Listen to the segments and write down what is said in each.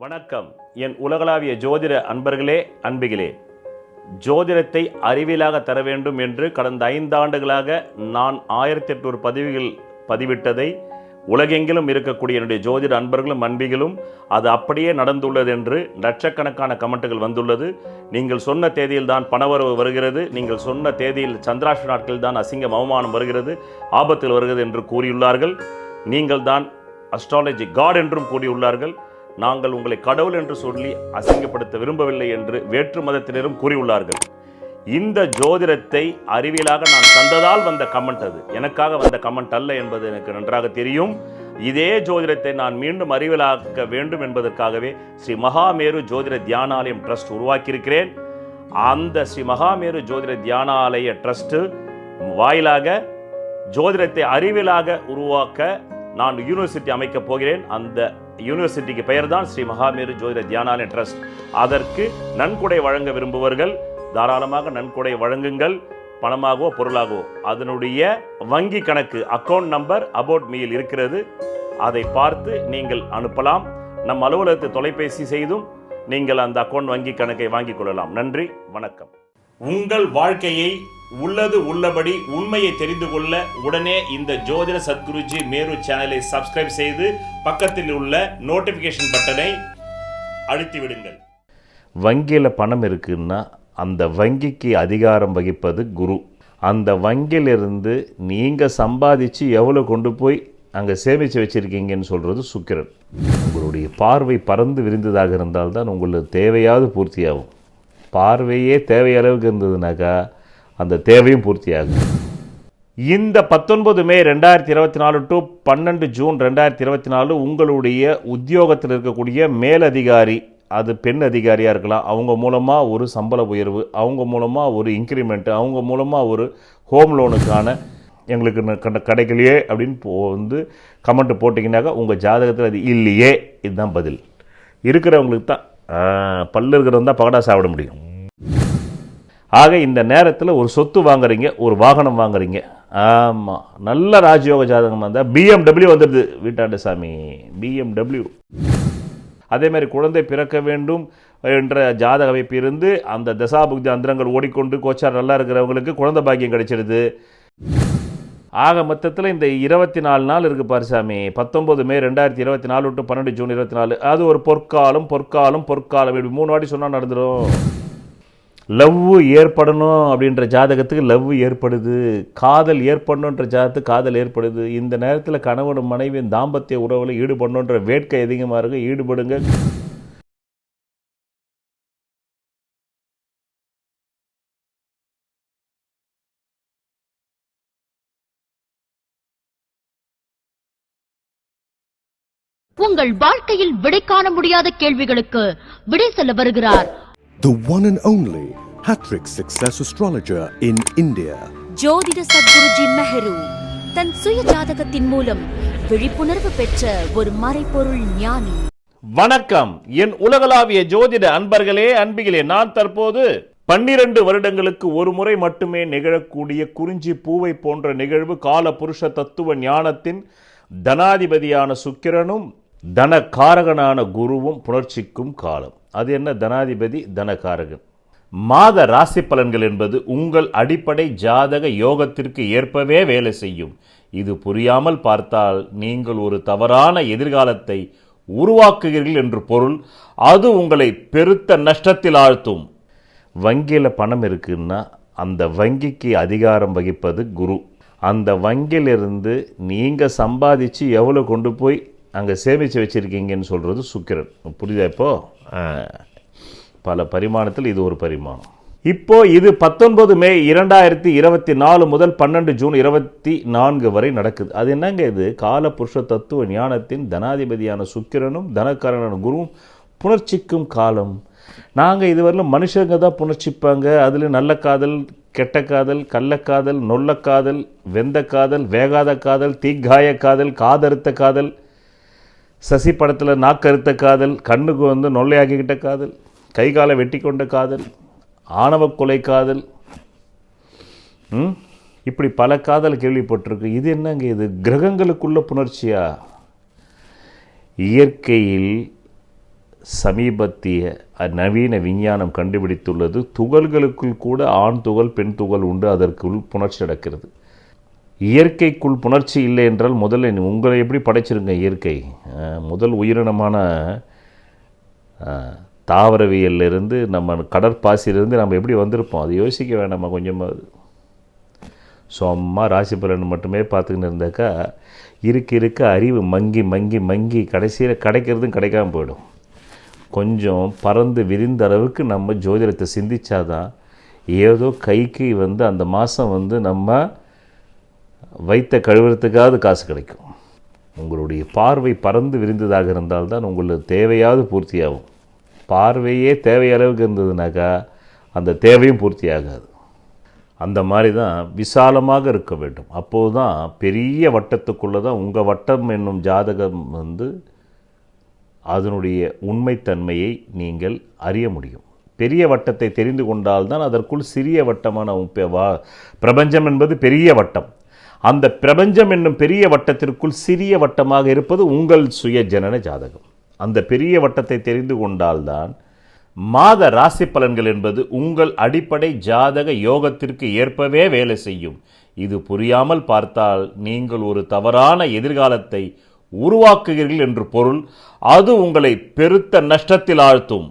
வணக்கம். என் உலகளாவிய ஜோதிட அன்பர்களே, அன்பிகளே, ஜோதிடத்தை அறிவியலாக தர வேண்டும் என்று கடந்த 5 ஆண்டுகளாக நான் 1800 பதிவுகள் பதிவிட்டதை உலகெங்கிலும் இருக்கக்கூடிய என்னுடைய ஜோதிட அன்பர்களும் அன்பிகளும் அது அப்படியே நடந்துள்ளது என்று லட்சக்கணக்கான கமெண்ட்டுகள் வந்துள்ளது. நீங்கள் சொன்ன தேதியில் தான் பணவரவு வருகிறது, நீங்கள் சொன்ன தேதியில் சந்திராஷ்ட நாட்களில் தான் அசிங்கம் அவமானம் வருகிறது, ஆபத்தில் வருகிறது என்று கூறியுள்ளார்கள். நீங்கள் தான் அஸ்ட்ராலஜி காட் என்றும் கூறியுள்ளார்கள். நாங்கள் உங்களை கடவுள் என்று சொல்லி அசிங்கப்படுத்த விரும்பவில்லை என்று வேற்று மதத்தினரும் கூறியுள்ளார்கள். இந்த ஜோதிடத்தை அறிவியலாக நான் தந்ததால் வந்த கமெண்ட், அது எனக்காக வந்த கமெண்ட் அல்ல என்பது எனக்கு நன்றாக தெரியும். இதே ஜோதிடத்தை நான் மீண்டும் அறிவியலாக்க வேண்டும் என்பதற்காகவே ஸ்ரீ மகாமேரு ஜோதிட தியானாலயம் ட்ரஸ்ட் உருவாக்கியிருக்கிறேன். அந்த ஸ்ரீ மகாமேரு ஜோதிட தியானாலய ட்ரஸ்ட் வாயிலாக ஜோதிடத்தை அறிவியலாக உருவாக்க நான் யூனிவர்சிட்டி அமைக்கப் போகிறேன். அந்த யூனிவர்சிட்டிக்கு பெயர் தான் ஸ்ரீ மகாமேரு ஜோதிட தியானாலய ட்ரஸ்ட். அதற்கு நன்கொடை வழங்க விரும்புவர்கள் தாராளமாக நன்கொடை வழங்குங்கள், பணமாகவோ பொருளாகவோ. அதனுடைய வங்கி கணக்கு அக்கௌண்ட் நம்பர் அபவுட் மீயில் இருக்கிறது, அதை பார்த்து நீங்கள் அனுப்பலாம். நம் அலுவலகத்தை தொலைபேசி செய்தும் நீங்கள் அந்த அக்கௌண்ட் வங்கி கணக்கை வாங்கிக் கொள்ளலாம். நன்றி, வணக்கம். உங்கள் வாழ்க்கையை உள்ளது உள்ளபடி உண்மையை தெரிந்து கொள்ள உடனே இந்த ஜோதிட சத்குருஜி மேரு சேனலை சப்ஸ்கிரைப் செய்து பக்கத்தில் உள்ள நோட்டிஃபிகேஷன் பட்டனை அழுத்தி விடுங்கள். வங்கியில் பணம் இருக்குன்னா அந்த வங்கிக்கு அதிகாரம் வகிப்பது குரு. அந்த வங்கியிலிருந்து நீங்கள் சம்பாதிச்சு எவ்வளோ கொண்டு போய் அங்கே சேமித்து வச்சுருக்கீங்கன்னு சொல்கிறது சுக்கிரன். உங்களுடைய பார்வை பறந்து விரிந்ததாக இருந்தால்தான் உங்களுக்கு தேவையாவது பூர்த்தியாகும். பார்வையே தேவையளவுக்கு இருந்ததுனாக்கா அந்த தேவையும் பூர்த்தியாகும். இந்த 19 மே 2024 டு 12 ஜூன் 2024 உங்களுடைய உத்தியோகத்தில் இருக்கக்கூடிய மேலதிகாரி, அது பெண் அதிகாரியாக இருக்கலாம், அவங்க மூலமாக ஒரு சம்பள உயர்வு, அவங்க மூலமாக ஒரு இன்க்ரிமெண்ட்டு, அவங்க மூலமாக ஒரு ஹோம் லோனுக்கான எங்களுக்கு கிடைக்கலையே அப்படின்னு கமெண்ட் போட்டிங்கனாக்கா உங்கள் ஜாதகத்தில் அது இல்லையே. இதுதான் பதில். இருக்கிறவங்களுக்கு தான் பல்லு இருக்கிறவங்க தான் பகடா சாப்பிட முடியும். ஆக இந்த நேரத்தில் ஒரு சொத்து வாங்குறீங்க, ஒரு வாகனம் வாங்குறீங்க. ஆமாம், நல்ல ராஜயோக ஜாதகம் வந்தால் BMW வந்துடுது வீட்டாண்டு சாமி, BMW. அதேமாதிரி குழந்தை பிறக்க வேண்டும் என்ற ஜாதக அமைப்பு இருந்து அந்த தசாபுக்தி அந்தரங்கள் ஓடிக்கொண்டு கோச்சார் நல்லா இருக்கிறவங்களுக்கு குழந்தை பாக்கியம் கிடைச்சிடுது. ஆக மொத்தத்தில் இந்த 24 நாள் இருக்குது பாரு சாமி, 19 மே 2024 டு 12 ஜூன் 2024, அது ஒரு பொற்காலம் பொற்காலம் பொற்காலம். இப்படி 3 வாட்டி சொன்னால் நடந்துடும். லவ் ஏற்படணும் அப்படின்ற ஜாதகத்துக்கு லவ் ஏற்படுது, காதல் ஏற்படணுன்ற ஜாதகத்துக்கு காதல் ஏற்படுது. இந்த நேரத்தில் கணவன் மனைவியின் தாம்பத்திய உறவில் ஈடுபடணுன்ற வேட்கை அதிகமாக இருக்கு, ஈடுபடுங்க. உங்கள் வாழ்க்கையில் விடை காண முடியாத கேள்விகளுக்கு விடை சொல்ல வருகிறார் the one and only hat-trick success astrologer in India, ஜோதிட சத்குருஜி மெஹரு. தன் சுய ஜாதகத்தின் மூலம் விழிப்புணர்வு பெற்ற ஒரு மறைபொருள் ஞானி. வணக்கம் என் உலகளாவிய ஜோதிட அன்பர்களே, அன்பிகளே. நான் தற்போது 12 வருடங்களுக்கு ஒரு முறை மட்டுமே நிகழக்கூடிய குறிஞ்சி பூவை போன்ற நிகழ்வு கால புருஷ தத்துவ ஞானத்தின் தனாதிபதியான சுக்கிரனும் தனகாரகனான குருவும் புணர்ச்சிக்கும் காலம். அது என்ன? தனாதிபதி தனகாரகன். மாத ராசி பலன்கள் என்பது உங்கள் அடிப்படை ஜாதக யோகத்திற்கு ஏற்பவே வேலை செய்யும். இது புரியாமல் பார்த்தால் நீங்கள் ஒரு தவறான எதிர்காலத்தை உருவாக்குகிறீர்கள் என்று பொருள். அது உங்களை பெருத்த நஷ்டத்தில் ஆழ்த்தும். வங்கியில் பணம் இருக்குன்னா அந்த வங்கிக்கு அதிகாரம் வகிப்பது குரு. அந்த வங்கியிலிருந்து நீங்கள் சம்பாதிச்சு எவ்வளோ கொண்டு போய் அங்கே சேமித்து வச்சுருக்கீங்கன்னு சொல்கிறது சுக்கிரன். புரியுதா? இப்போது பல பரிமாணத்தில் இது ஒரு பரிமாணம். இப்போது இது 19 மே 2024 முதல் 12 ஜூன் 2024 வரை நடக்குது. அது என்னங்க? இது கால புருஷ தத்துவ ஞானத்தின் தனாதிபதியான சுக்கிரனும் தனக்காரனான குருவும் புணர்ச்சிக்கும் காலம். நாங்கள் இதுவரையிலும் மனுஷங்க தான் புணர்ச்சிப்பாங்க. அதில் நல்ல காதல், கெட்ட காதல், கள்ளக்காதல், நொல்லக்காதல், வெந்த காதல், வேகாத காதல், தீக்காய காதல், காதறுத்த காதல், சசி படத்தில் நாக்கறுத்த காதல், கண்ணுக்கு நொல்லையாக்கிக்கிட்ட காதல், கை காலை வெட்டி கொண்ட காதல், ஆணவ கொலை காதல், இப்படி பல காதல் கேள்விப்பட்டிருக்கு. இது என்னங்க? இது கிரகங்களுக்குள்ள புணர்ச்சியா? இயற்கையில் சமீபத்திய நவீன விஞ்ஞானம் கண்டுபிடித்துள்ளது. துகள்களுக்குள் கூட ஆண் துகள் பெண் துகள் உண்டு, அதற்குள் புணர்ச்சி நடக்கிறது. இயற்கைக்குள் புணர்ச்சி இல்லை என்றால் முதல்ல உங்களை எப்படி படைச்சிருங்க இயற்கை? முதல் உயிரினமான தாவரவியலிருந்து நம்ம கடற்பாசியிலிருந்து நம்ம எப்படி வந்திருப்போம்? அது யோசிக்க வேண்டாமா கொஞ்சமாவது? சும்மா ராசி பலன் மட்டுமே பார்த்துக்கின்னு இருந்தாக்கா இருக்க அறிவு மங்கி மங்கி மங்கி கடைசியில் கிடைக்கிறதும் கிடைக்காம போயிடும். கொஞ்சம் பறந்து விரிந்த அளவுக்கு நம்ம ஜோதிடத்தை சிந்திச்சாதான் ஏதோ கைக்கு அந்த மாதம் நம்ம வைத்த கழுவுறதுக்காவது காசு கிடைக்கும். உங்களுடைய பார்வை பறந்து விரிந்ததாக இருந்தால்தான் உங்களுக்கு தேவையாவது பூர்த்தியாகும். பார்வையே தேவை அளவுக்கு இருந்ததுனாக்கா அந்த தேவையும் பூர்த்தி ஆகாது. அந்த மாதிரி தான் விசாலமாக இருக்க வேண்டும். அப்போது தான் பெரிய வட்டத்துக்குள்ளே தான் உங்கள் வட்டம் என்னும் ஜாதகம் அதனுடைய உண்மைத்தன்மையை நீங்கள் அறிய முடியும். பெரிய வட்டத்தை தெரிந்து கொண்டால்தான் அதற்குள் சிறிய வட்டமான பிரபஞ்சம் என்பது பெரிய வட்டம். அந்த பிரபஞ்சம் என்னும் பெரிய வட்டத்திற்குள் சிறிய வட்டமாக இருப்பது உங்கள் சுய ஜனன ஜாதகம். அந்த பெரிய வட்டத்தை தெரிந்து கொண்டால்தான் மாத ராசி பலன்கள் என்பது உங்கள் அடிப்படை ஜாதக யோகத்திற்கு ஏற்பவே வேலை செய்யும். இது புரியாமல் பார்த்தால் நீங்கள் ஒரு தவறான எதிர்காலத்தை உருவாக்குகிறீர்கள் என்று பொருள். அது உங்களை பெருத்த நஷ்டத்தில் ஆழ்த்தும்.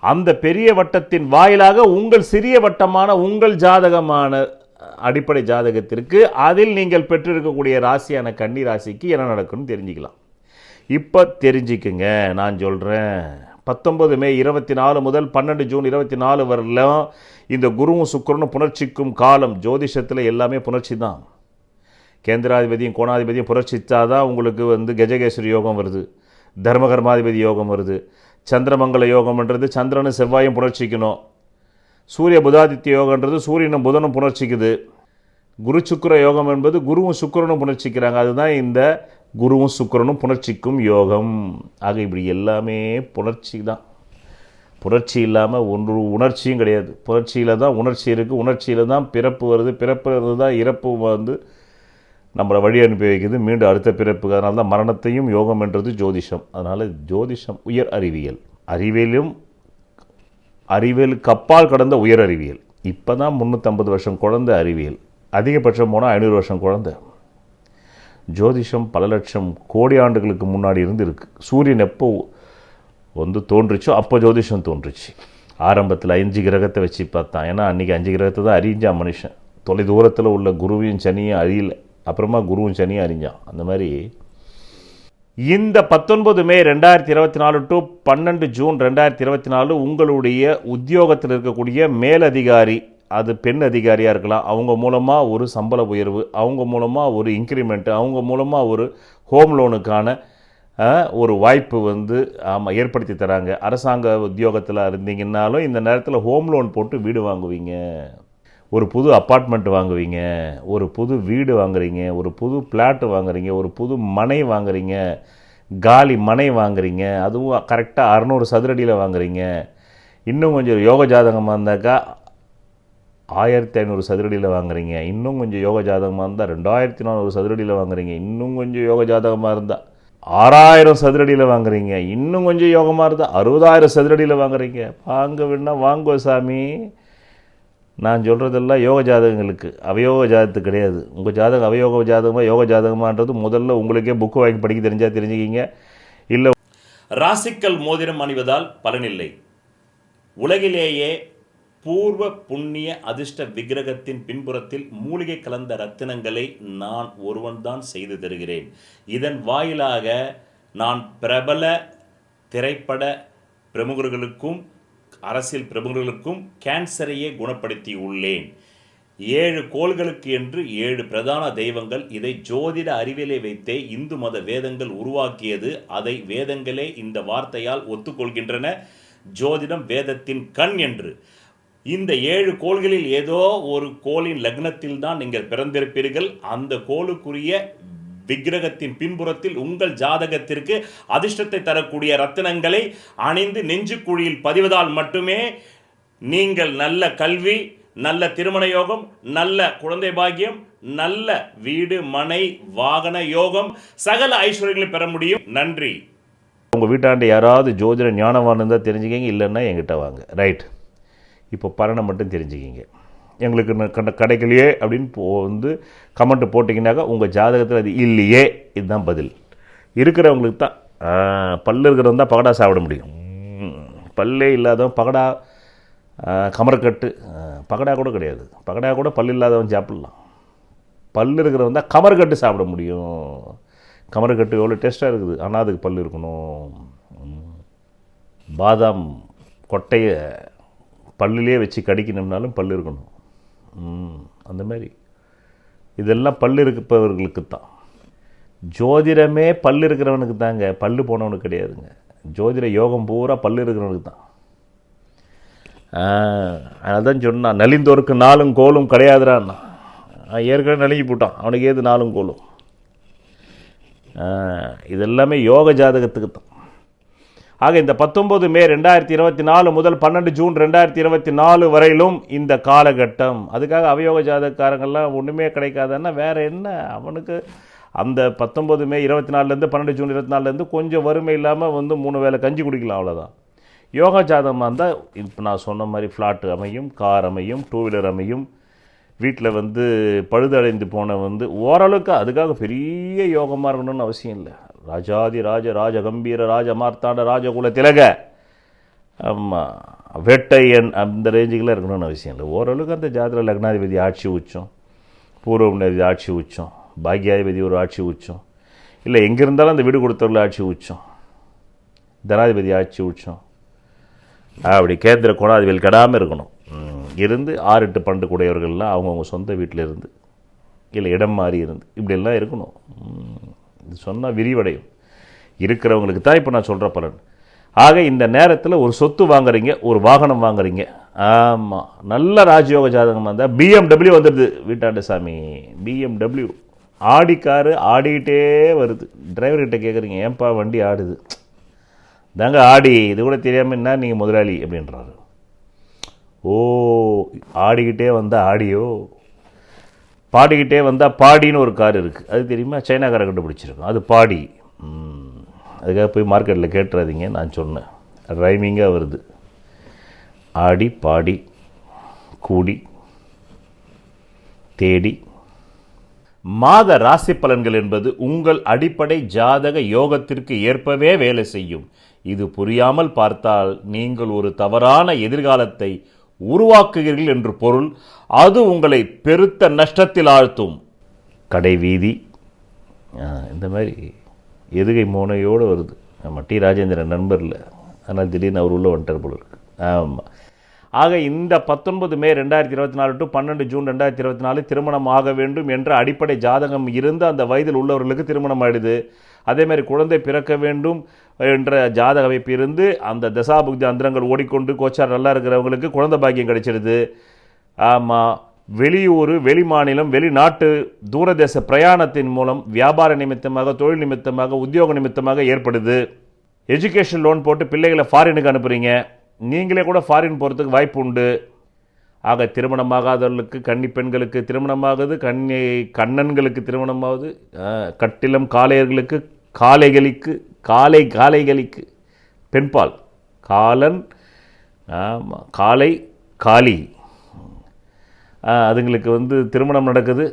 அந்த பெரிய வட்டத்தின் வாயிலாக உங்கள் சிறிய வட்டமான உங்கள் ஜாதகமான அடிப்படை ஜாதகத்திற்கு அதில் நீங்கள் பெற்றிருக்கக்கூடிய ராசியான கன்னி ராசிக்கு என்ன நடக்கும்னு தெரிஞ்சுக்கலாம். இப்போ தெரிஞ்சுக்குங்க, நான் சொல்கிறேன். 19 மே 24 முதல் 12 ஜூன் 24 வரலாம் இந்த குருவும் சுக்கிரனும் புணர்ச்சிக்கும் காலம். ஜோதிஷத்தில் எல்லாமே புணர்ச்சி தான். கேந்திராதிபதியும் கோணாதிபதியும் புணர்ச்சித்தாதான் உங்களுக்கு கஜகேஸ்வரி யோகம் வருது, தர்மகர்மாதிபதி யோகம் வருது. சந்திரமங்கல யோகம்ன்றது சந்திரனும் செவ்வாயும் புணர்ச்சிக்கணும். சூரிய புதாதித்ய யோகன்றது சூரியனும் புதனும் புணர்ச்சிக்குது. குரு சுக்கிர யோகம் என்பது குருவும் சுக்கிரனும் புணர்ச்சிக்கிறாங்க. அதுதான் இந்த குருவும் சுக்கிரனும் புணர்ச்சிக்கும் யோகம். ஆக இப்படி எல்லாமே புணர்ச்சி தான். புணர்ச்சி இல்லாமல் ஒன்று உணர்ச்சியும் கிடையாது. புணர்ச்சியில் தான் உணர்ச்சி இருக்குது, உணர்ச்சியில் தான் பிறப்பு வருது, பிறப்பு தான் இறப்பு நம்மளை வழி அனுப்பி வைக்குது மீண்டும் அடுத்த பிறப்பு. அதனால தான் மரணத்தையும் யோகம் என்றது ஜோதிஷம். அதனால் ஜோதிஷம் உயர் அறிவியல். அறிவியலுக்கு அப்பால் கடந்த உயர் அறிவியல். இப்போ தான் 350 வருஷம் குழந்தை அறிவியல், அதிகபட்சம் போனால் 500 வருஷம் குழந்தை. ஜோதிஷம் பல லட்சம் கோடி ஆண்டுகளுக்கு முன்னாடி இருந்து இருக்குது. சூரியன் எப்போ தோன்றுச்சோ அப்போ ஜோதிஷம் தோன்றுச்சு. ஆரம்பத்தில் 5 கிரகத்தை வச்சு பார்த்தான். ஏன்னா அன்றைக்கி 5 கிரகத்தை தான் அறிஞ்சான் மனுஷன். தொலை தூரத்தில் உள்ள குருவையும் சனியும் அறியலை, அப்புறமா குருவும் சனியும் அறிஞ்சான். அந்த மாதிரி இந்த 19 மே 2024 டு 12 ஜூன் 2024 உங்களுடைய உத்தியோகத்தில் இருக்கக்கூடிய மேலதிகாரி, அது பெண் அதிகாரியாக இருக்கலாம், அவங்க மூலமாக ஒரு சம்பள உயர்வு, அவங்க மூலமாக ஒரு இன்க்ரிமெண்ட்டு, அவங்க மூலமாக ஒரு ஹோம் லோனுக்கான ஒரு வாய்ப்பு ஏற்படுத்தி தராங்க. அரசாங்க உத்தியோகத்தில் இருந்தீங்கன்னாலும் இந்த நேரத்தில் ஹோம் லோன் போட்டு வீடு வாங்குவீங்க, ஒரு புது அப்பார்ட்மெண்ட் வாங்குவீங்க, ஒரு புது வீடு வாங்குறீங்க, ஒரு புது பிளாட்டு வாங்குறீங்க, ஒரு புது மனை வாங்குறீங்க, காலி மனை வாங்குறீங்க, அதுவும் கரெக்டாக 600 சதுரடியில் வாங்குறீங்க. இன்னும் கொஞ்சம் யோக ஜாதகமாக இருந்தாக்கா 1500 சதுரடியில் வாங்குறீங்க. இன்னும் கொஞ்சம் யோக ஜாதகமாக இருந்தால் 2400 சதுரடியில் வாங்குறீங்க. இன்னும் கொஞ்சம் யோக ஜாதகமாக இருந்தால் 6000 சதுரடியில் வாங்குறீங்க. இன்னும் கொஞ்சம் யோகமாக இருந்தால் 60000 சதுரடியில் வாங்குறீங்க. வாங்க வேணா வாங்கோ சாமி. நான் சொல்கிறதெல்லாம் யோக ஜாதகங்களுக்கு, அவயோக ஜாதகத்துக்கு கிடையாது. உங்கள் ஜாதகம் அவயோக ஜாதகமாக யோக ஜாதகமான்றது முதல்ல உங்களுக்கே புக்கு வாங்கி படிக்க தெரிஞ்சால் தெரிஞ்சுக்கிங்க. இல்லை ராசிக்கல் மோதிரம் அணிவதால் பலனில்லை. உலகிலேயே பூர்வ புண்ணிய அதிர்ஷ்ட விக்கிரகத்தின் பின்புறத்தில் மூலிகை கலந்த ரத்தினங்களை நான் ஒருவன்தான் செய்து தருகிறேன். இதன் வாயிலாக நான் பிரபல திரைப்பட பிரமுகர்களுக்கும் அரசியல் பிரமுகர்களுக்கும் கேன்சரையே குணப்படுத்தி உள்ளேன். 7 கோள்களுக்கு என்று 7 பிரதான தெய்வங்கள். இதை ஜோதிட அறிவியலை வைத்தே இந்து மத வேதங்கள் உருவாக்கியது. அதை வேதங்களே இந்த வார்த்தையால் ஒத்துக்கொள்கின்றன. ஜோதிடம் வேதத்தின் கண் என்று. இந்த 7 கோள்களில் ஏதோ ஒரு கோளின் லக்னத்தில் தான் நீங்கள் பிறந்திருப்பீர்கள். அந்த கோளுக்குரிய விக்கிரகத்தின் பின்புறத்தில் உங்கள் ஜாதகத்திற்கு அதிர்ஷ்டத்தை தரக்கூடிய ரத்தினங்களை அணிந்து நெஞ்சுக்குழியில் பதிவதால் மட்டுமே நீங்கள் நல்ல கல்வி, நல்ல திருமண யோகம், நல்ல குழந்தை பாக்கியம், நல்ல வீடு மனை வாகன யோகம், சகல ஐஸ்வர்யங்களை பெற முடியும். நன்றி. உங்கள் வீட்டாண்டு யாராவது ஜோதிட ஞானவான் இருந்தால் தெரிஞ்சுக்கிங்க, இல்லைன்னா என்கிட்ட வாங்க. ரைட், இப்போ பலனை மட்டும் தெரிஞ்சுக்கிங்க. எங்களுக்கு கண்ட கிடைக்கலையே அப்படின்னு வந்து கமெண்ட் போட்டிங்கனாக்கா உங்கள் ஜாதகத்தில் அது இல்லையே, இதுதான் பதில். இருக்கிறவங்களுக்கு தான் பல்லு இருக்கிறவங்க தான் பகடா சாப்பிட முடியும். பல்லே இல்லாதவன் பகடா, கமர்கட்டு, பகடா கூட கிடையாது, பகடா கூட பல் இல்லாதவன் சாப்பிட்லாம். பல் இருக்கிறவன் தான் கமர்கட்டு சாப்பிட முடியும். கமர்கட்டு எவ்வளோ டேஸ்ட்டாக இருக்குது, ஆனால் அதுக்கு பல் இருக்கணும். பாதாம் கொட்டையை பல்லுலேயே வச்சு கடிக்கணும்னாலும் பல் இருக்கணும். அந்த மாதிரி இதெல்லாம் பல் இருப்பவர்களுக்கு தான். ஜோதிடமே பல் இருக்கிறவனுக்கு தாங்க, பல்லு போனவனுக்கு கிடையாதுங்க. ஜோதிட யோகம் பூரா பல்லு இருக்கிறவனுக்கு தான். அதான் சொன்னான், நலிந்தோருக்கு நாளும் கோலும் கிடையாதுறான்னா. ஏற்கனவே நலிஞ்சு போட்டான், அவனுக்கு ஏது நாளும் கோலும். இதெல்லாமே யோக ஜாதகத்துக்கு தான். ஆக இந்த 19 மே 2024 முதல் 12 ஜூன் 2024 வரையிலும் இந்த காலகட்டம். அதுக்காக அவயோக ஜாதகக்காரங்கள்லாம் ஒன்றுமே கிடைக்காதுன்னா வேறு என்ன? அவனுக்கு அந்த 19 மே 24லேருந்து 12 ஜூன் 24லேருந்து கொஞ்சம் வறுமை இல்லாமல் வந்து 3 வேளை கஞ்சி குடிக்கலாம், அவ்வளோதான். யோகா ஜாதகமாக இருந்தால் இப்போ நான் சொன்ன மாதிரி ஃப்ளாட்டு அமையும், கார் அமையும், 2 வீலர் அமையும், வீட்டில் வந்து பழுதடைந்து போன வந்து ஓரளவுக்கு. அதுக்காக பெரிய யோகமாக இருக்கணும்னு அவசியம் இல்லை. ராஜாதி ராஜ ராஜ கம்பீர ராஜ மார்த்தாண்ட ராஜகுல திலக, ஆமாம், வேட்டையன், அந்த ரேஞ்சுக்கெலாம் இருக்கணும்னு அவசியம் இல்லை. ஓரளவுக்கு அந்த ஜாதக லக்னாதிபதி ஆட்சி உச்சம், பூர்வபுண்ணியாதிபதி ஆட்சி உச்சம், பாக்யாதிபதி ஒரு ஆட்சி உச்சம், இல்லை எங்கே இருந்தாலும் அந்த வீடு கொடுத்தவர்கள் ஆட்சி உச்சம், தனாதிபதி ஆட்சி உச்சம், அப்படி கேந்திர கோணாதிபதி கெடாமல் இருக்கணும். இருந்து 6-8 12 கூடையவர்கள்லாம் அவங்கவுங்க சொந்த வீட்டில் இருந்து, இல்லை இடம் மாறி இருந்து, இப்படியெல்லாம் இருக்கணும். இது சொன்னால் விரிவடையும். இருக்கிறவங்களுக்கு தான் இப்போ நான் சொல்கிற பலன். ஆக இந்த நேரத்தில் ஒரு சொத்து வாங்குறீங்க, ஒரு வாகனம் வாங்குறீங்க, ஆமாம், நல்ல ராஜயோக ஜாதகமாக இருந்தால் BMW வந்துடுது வீட்டாண்ட சாமி. BMW ஆடி காரு ஆடிக்கிட்டே வருது. டிரைவர்கிட்ட கேட்குறீங்க, ஏன்பா வண்டி ஆடுது? தாங்க ஆடி, இது கூட தெரியாமல் என்ன நீங்கள் முதலாளி அப்படின்றாரு. ஓ, ஆடிக்கிட்டே வந்தால் ஆடியோ, பாடிக்கிட்டே வந்தால் பாடின்னு ஒரு கார் இருக்குது, அது தெரியுமா? சைனாக்காரை கண்டுபிடிச்சிருக்கோம், அது பாடி. அதுக்காக போய் மார்க்கெட்டில் கேட்டுறாதீங்க, நான் சொன்னேன், ரைமிங்காக வருது. ஆடி, பாடி, கூடி, தேடி. மாத ராசி பலன்கள் என்பது உங்கள் அடிப்படை ஜாதக யோகத்திற்கு ஏற்பவே வேலை செய்யும். இது புரியாமல் பார்த்தால் நீங்கள் ஒரு தவறான எதிர்காலத்தை உருவாக்குகிறீர்கள் என்று பொருள். அது உங்களை பெருத்த நஷ்டத்தில் ஆழ்த்தும். கடை வீதி, இந்த மாதிரி எதுகை மோனையோடு வருது. நம்ம டி ராஜேந்திரன் நண்பரில், ஆனால் திடீர்னு அவர் உள்ள வந்துட்டார் போல இருக்கு. ஆமாம். ஆக இந்த 19 மே 2024 டு 12 ஜூன் 2024 திருமணம் ஆக வேண்டும் என்ற அடிப்படை ஜாதகம் இருந்து அந்த வயதில் உள்ளவர்களுக்கு திருமணம் ஆயிடுது. அதேமாதிரி குழந்தை பிறக்க வேண்டும் என்ற ஜாதக அமைப்பு இருந்து அந்த தசாபுக்தி அந்தரங்கள் ஓடிக்கொண்டு கோச்சார் நல்லா இருக்கிறவங்களுக்கு குழந்தை பாக்கியம் கிடைச்சிடுது. ஆமாம், வெளியூர், வெளி மாநிலம், வெளிநாட்டு தூரதேச பிரயாணத்தின் மூலம் வியாபார நிமித்தமாக, தொழில் நிமித்தமாக, உத்தியோக நிமித்தமாக ஏற்படுது. எஜுகேஷன் லோன் போட்டு பிள்ளைகளை ஃபாரினுக்கு அனுப்புகிறீங்க, நீங்களே கூட ஃபாரின் போகிறதுக்கு வாய்ப்பு உண்டு. ஆக திருமணமாகாதவர்களுக்கு, கன்னி பெண்களுக்கு திருமணமாகுது, கண்ணன்களுக்கு திருமணமாகுது, கட்டிலம் காளையர்களுக்கு, காளைகளுக்கு பெண்பால், காலன், ஆமாம், காளை, காளி, அதுங்களுக்கு வந்து திருமணம் நடக்குது.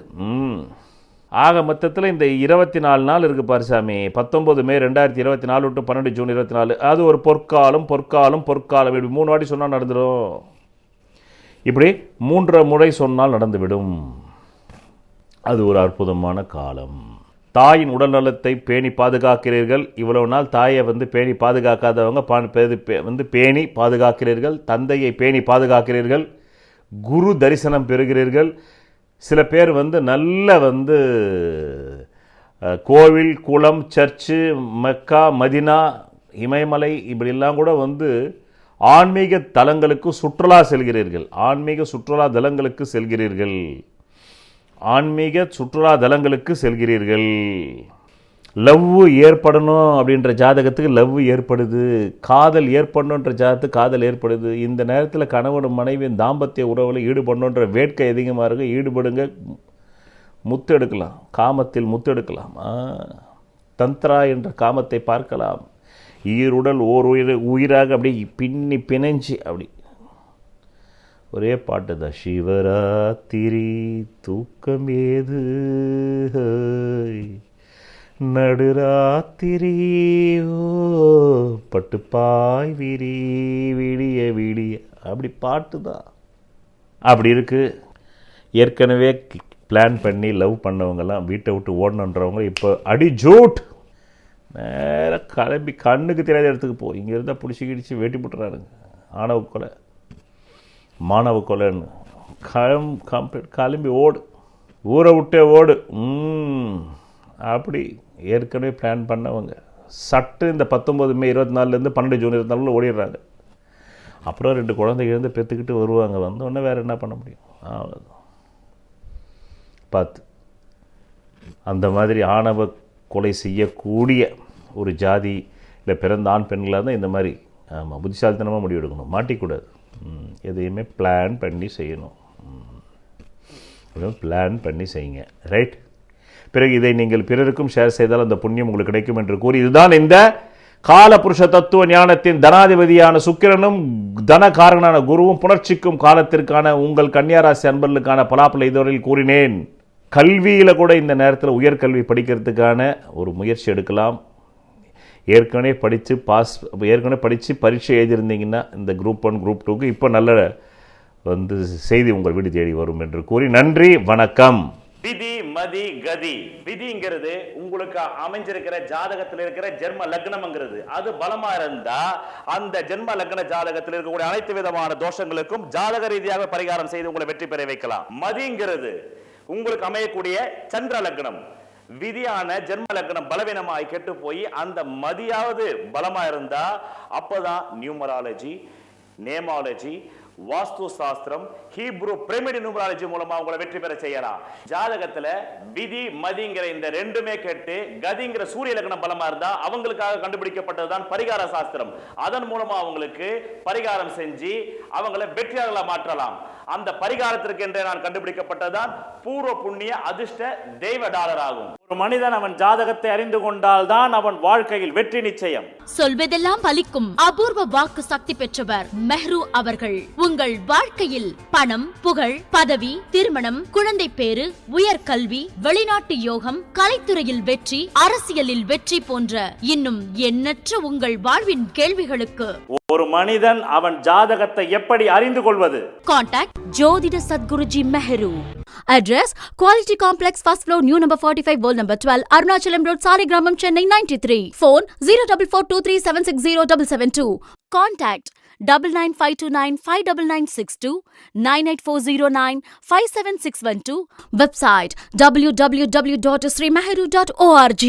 ஆக மொத்தத்தில் இந்த 24 நாள் இருக்குது பாரிசாமி. 19 மே 2024 டு 12 ஜூன் 24, அது ஒரு பொற்காலம், இப்படி 3 வாட்டி சொன்னால் நடந்துடும். இப்படி 3 முறை சொன்னால் நடந்துவிடும். அது ஒரு அற்புதமான காலம். தாயின் உடல் நலத்தை பேணி பாதுகாக்கிறீர்கள். இவ்வளவு நாள் தாயை வந்து பேணி பாதுகாக்காதவங்க வந்து பேணி பாதுகாக்கிறீர்கள். தந்தையை பேணி பாதுகாக்கிறீர்கள். குரு தரிசனம் பெறுகிறீர்கள். சில பேர் வந்து நல்ல வந்து கோவில், குளம், சர்ச்சு, மெக்கா, மதினா, இமயமலை, இப்படிலாம் கூட வந்து ஆன்மீக தலங்களுக்கு சுற்றுலா செல்கிறீர்கள். ஆன்மீக சுற்றுலா தலங்களுக்கு செல்கிறீர்கள். லவ் ஏற்படணும் அப்படின்ற ஜாதகத்துக்கு லவ் ஏற்படுது. காதல் ஏற்படணுன்ற ஜாதகத்துக்கு காதல் ஏற்படுது. இந்த நேரத்தில் கணவன் மனைவியின் தாம்பத்திய உறவில் ஈடுபடணுன்ற வேட்கை அதிகமாக இருக்குது. ஈடுபடுங்க, முத்து எடுக்கலாம், காமத்தில் முத்து எடுக்கலாம். தந்த்ரா என்ற காமத்தை பார்க்கலாம். ஈருடல் ஓர் உயிராக அப்படி பின்னி பிணைஞ்சு அப்படி ஒரே பாட்டு தான். சிவராத்திரி தூக்கம் ஏது, நடுராத்திரி ஓ பட்டுப்பாய் விரி விடிய விடிய, அப்படி பாட்டு தான். அப்படி இருக்குது. ஏற்கனவே பிளான் பண்ணி லவ் பண்ணவங்கெல்லாம் வீட்டை விட்டு ஓடணுன்றவங்க இப்போ அடி ஜூட் நேராக கிளம்பி கண்ணுக்கு தெரியாத இடத்துக்கு போ. இங்கே இருந்தால் பிடிச்சி கிடிச்சு வேட்டி போட்டுறாருங்க. ஆணவ கொலை மாணவ கொலைன்னு கிளம்பி ஓடு, ஊரை விட்டே ஓடு. அப்படி ஏற்கனவே பிளான் பண்ணவங்க சட்டு இந்த 19 மே 24 12 ஜூன் 24 ஓடிடுறாங்க. அப்புறம் 2 குழந்தை இருந்து பெற்றுக்கிட்டு வருவாங்க. வந்தோடனே வேறு என்ன பண்ண முடியும்? பார்த்து அந்த மாதிரி ஆணவ கொலை செய்யக்கூடிய ஒரு ஜாதி இல்லை பிறந்த ஆண் பெண்களாக தான் இந்த மாதிரி ஆமாம் புத்திசாலித்தனமாக முடிவெடுக்கணும். மாட்டிக்கூடாது. எதையுமே பிளான் பண்ணி செய்யணும். பிளான் பண்ணி செய்யுங்க. ரைட். பிறகு இதை நீங்கள் பிறருக்கும் ஷேர் செய்தால் அந்த புண்ணியம் உங்களுக்கு கிடைக்கும் என்று கூறி, இதுதான் இந்த காலபுருஷ தத்துவ ஞானத்தின் தனாதிபதியான சுக்கிரனும் தனகாரனான குருவும் புணர்ச்சிக்கும் காலத்திற்கான உங்கள் கன்னியாராசி அன்பர்களுக்கான பலாப்பல இதுவரையில் கூறினேன். கல்வியில் கூட இந்த நேரத்தில் உயர்கல்வி படிக்கிறதுக்கான ஒரு முயற்சி எடுக்கலாம். ஏற்கனவே படித்து பரீட்சை எழுதியிருந்தீங்கன்னா இந்த குரூப் 1 குரூப் 2க்கு இப்போ நல்ல செய்தி உங்கள் வீடு தேடி வரும் என்று கூறி நன்றி, வணக்கம். விதி மதி கதி. விதிங்கிறது உங்களுக்கு அமைஞ்சிருக்கிற ஜாதகத்தில் இருக்கிற ஜென்ம லக்னம்ங்கிறது. அது பலமா இருந்தா அந்த ஜென்ம லக்ன ஜாதகத்தில் இருக்கக்கூடிய அனைத்து விதமான தோஷங்களுக்கும் ஜாதக ரீதியாக பரிகாரம் செய்து உங்களை வெற்றி பெற வைக்கலாம். மதிங்கிறது உங்களுக்கு அமையக்கூடிய சந்திர லக்னம். விதியான ஜென்ம லக்னம் பலவீனமாய் கெட்டு போய் அந்த மதியாவது பலமா இருந்தா அப்பதான் நியூமராலஜி, நேமாலஜி, வாஸ்து சாஸ்திரம், ஹீப்ரு பிரமிட் நியூமராலஜி மூலமா உங்களை வெற்றி பெற செய்யலாம். ஜாதகத்துல விதி மதிங்கிற இந்த ரெண்டுமே கேட்டு கதிங்கிற சூரிய லக்னம் பலமா இருந்தா அவங்களுக்காக கண்டுபிடிக்கப்பட்டதுதான் பரிகார சாஸ்திரம். அதன் மூலமா அவங்களுக்கு பரிகாரம் செஞ்சு அவங்களை வெற்றியாளர்களா மாற்றலாம். அந்த பரிகாரத்திற்கு என்றே நான் கண்டுபிடிக்கப்பட்டதான் பூர்வ புண்ணிய அதிர்ஷ்ட தெய்வ டாலர் ஆகும். ஒரு மனிதன் அவன் ஜாதகத்தை அறிந்து கொண்டால் தான் அவன் வாழ்க்கையில் வெற்றி நிச்சயம். சொல்வதெல்லாம் பலிக்கும் அபூர்வ வாக்கு சக்தி பெற்றவர் மெஹ்ரு அவர்கள். உங்கள் வாழ்க்கையில் பணம், புகழ், பதவி, திருமணம், குழந்தை பேறு, உயர்கல்வி, வெளிநாட்டு யோகம், கலைத்துறையில் வெற்றி, அரசியலில் வெற்றி போன்ற இன்னும் எண்ணற்ற உங்கள் வாழ்வின் கேள்விகளுக்கு ஒரு மனிதன் அவன் ஜாதகத்தை எப்படி அறிந்து கொள்வது? Contact Jodhida Sadguruji Meheru. Address Quality Complex, first floor, new number 45, wall number 12, Arunachalam Road, Saligramam, Chennai 93. Phone 044237607772. Contact 99529 59962 98409 57612. Website www.srimeheru.org.